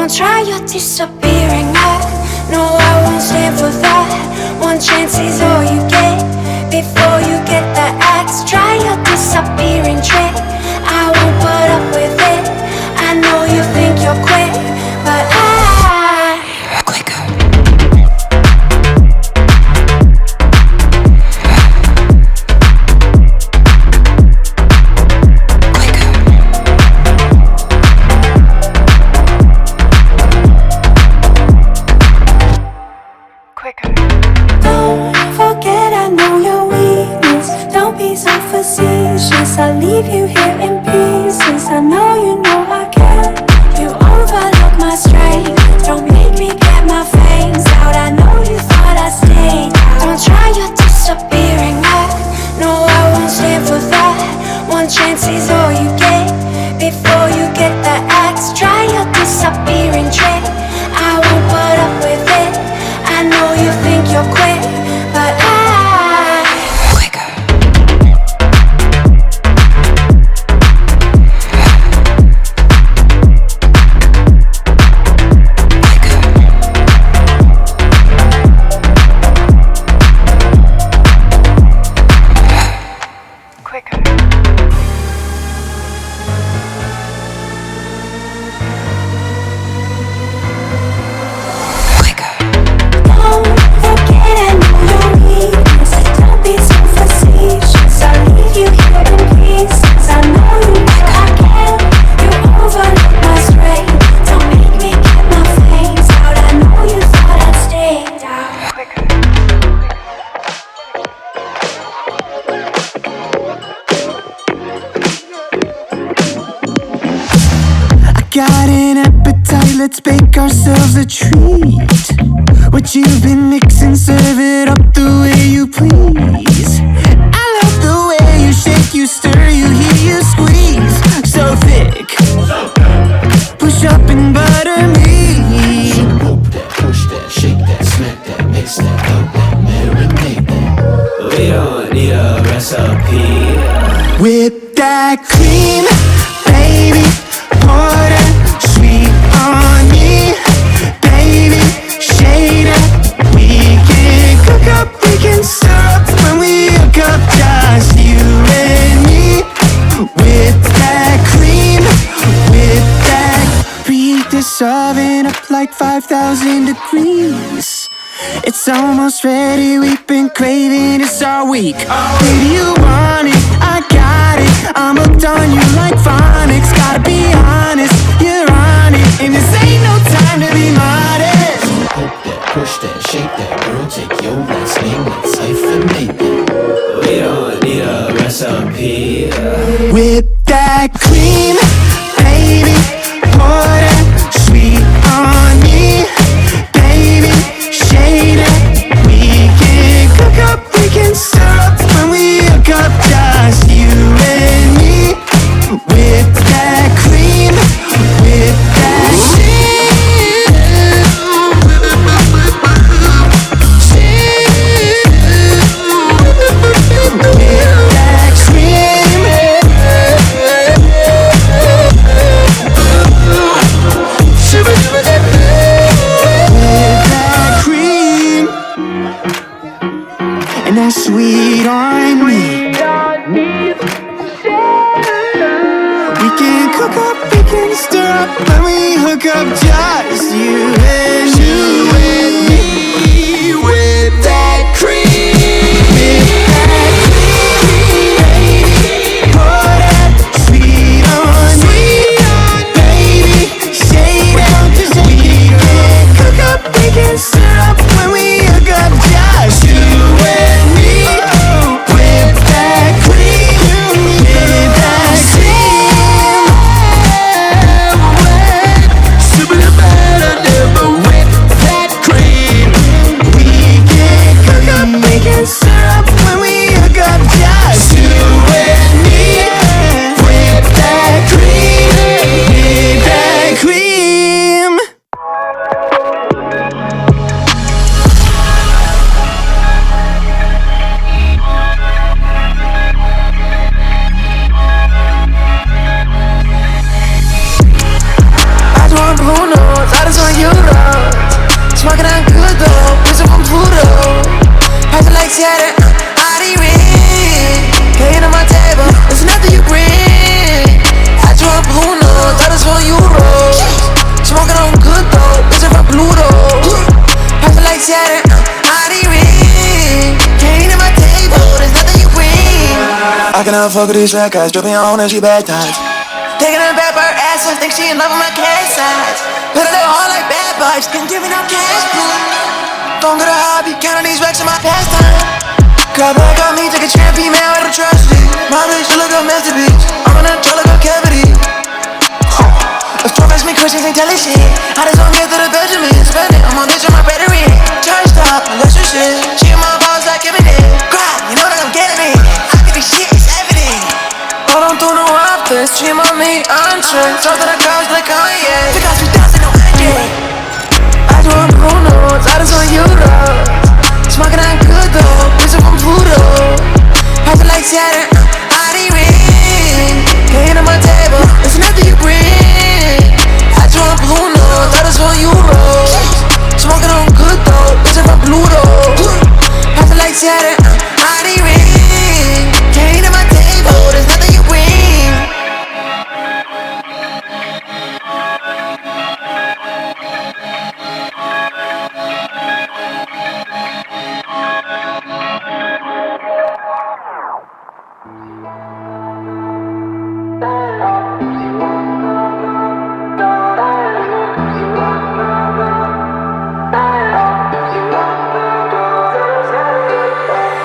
Don't try, you're disappearing. No, I won't stand for that. One chance is all you get before you get the axe. Try your disappearing trick. I won't put up with it. I know you think you're quick, but quicker. Don't forget, I know your weakness. Don't be so facetious. I'll leave you here in pieces. I know you know I care. You overlook my strength. Don't make me get my fangs out. I know you thought I stayed. Don't try, you're disappearing. No, I won't stand for that. One chance is all you get before you get the axe. Try your disappearing trick. I won't put up with it. I know you think you're quick, but quicker. Quicker. Got an appetite, let's bake ourselves a treat. What you've been mixing, serve it up the way you please. I love the way you shake, you stir, you heat, you squeeze. So thick, push up and butter me. So poke that, push that, shake that, smack that, mix that, help that, marinate that. We don't need a recipe. Whip that cream, baby. Pour that sweet on me, baby. Shade it. We can cook up, we can stir up when we hook up, just you and me. With that cream, with that. Preheat this oven up like 5,000 degrees. It's almost ready, we've been craving this all week. Baby, you want it, I got it. I'm hooked on you like phonics. Gotta be honest, you're on it, and this ain't no time to be modest. Poke that, push that, shake that, girl, take your last name, let's hyphenate that. We don't need a recipe. Whip that cream, baby. Pour that sweet on me, baby. Shade it. We can cook up, we can stir up when we hook up, just you and me. With that cream, with that and that sweet on me. We can cook up, we can stir up when we hook up, just you and me. With that cream, with that cream, baby. Pour that sweet on me, baby. Shade it. We can cook up, we can stir up when we hook up, just you and me. With that cream, with that cream. Super bad, I never went that dollars on euros. Smoking on good though, whistle from Pluto. Passing like Saturn, Audi ring. Came to my table, there's nothing you bring. I draw blue notes, dollars on euros. Smoking on good though, whistle from Pluto. Passing like Saturn, Audi ring. Came to my table, there's nothing you bring. I cannot fuck with these fat guys, dripping on and she baptized. Taking her back by her ass, think she in love with my cash size. Put it hard like bad vibes, been giving up cash blue. Don't get a hobby, counting these racks in my pastime. Grab back on me, take a champ female out of tragedy. My bitch, you look a masterpiece. I'm in a troll like a cavity. If Trump ask me questions, ain't telling shit. I just don't get to the Benjamin. Spend it, I'm on bitch on my battery. Charged up, unless you shit. She in my balls like giving it. Cry, you know that I'm getting it. I think this shit is evident. I don't do no offense, stream on me, entree. Talk to the crowds like Kanye. They got 2,000 no hundred. I do on Bruno, dollars on euros. Smoking on good though, whistle from Pluto. Passing like Saturn, Audi ring. Came to my table, there's nothing you bring. I do on Bruno, dollars on euros. Smoking on good though, whistle from Pluto. Passing like Saturn, Audi ring. Came to my table, there's nothing you bring.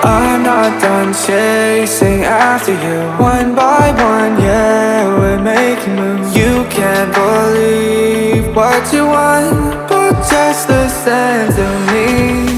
I'm not done chasing after you. One by one, yeah, we're making moves. You can't believe what you want, but just listen to me.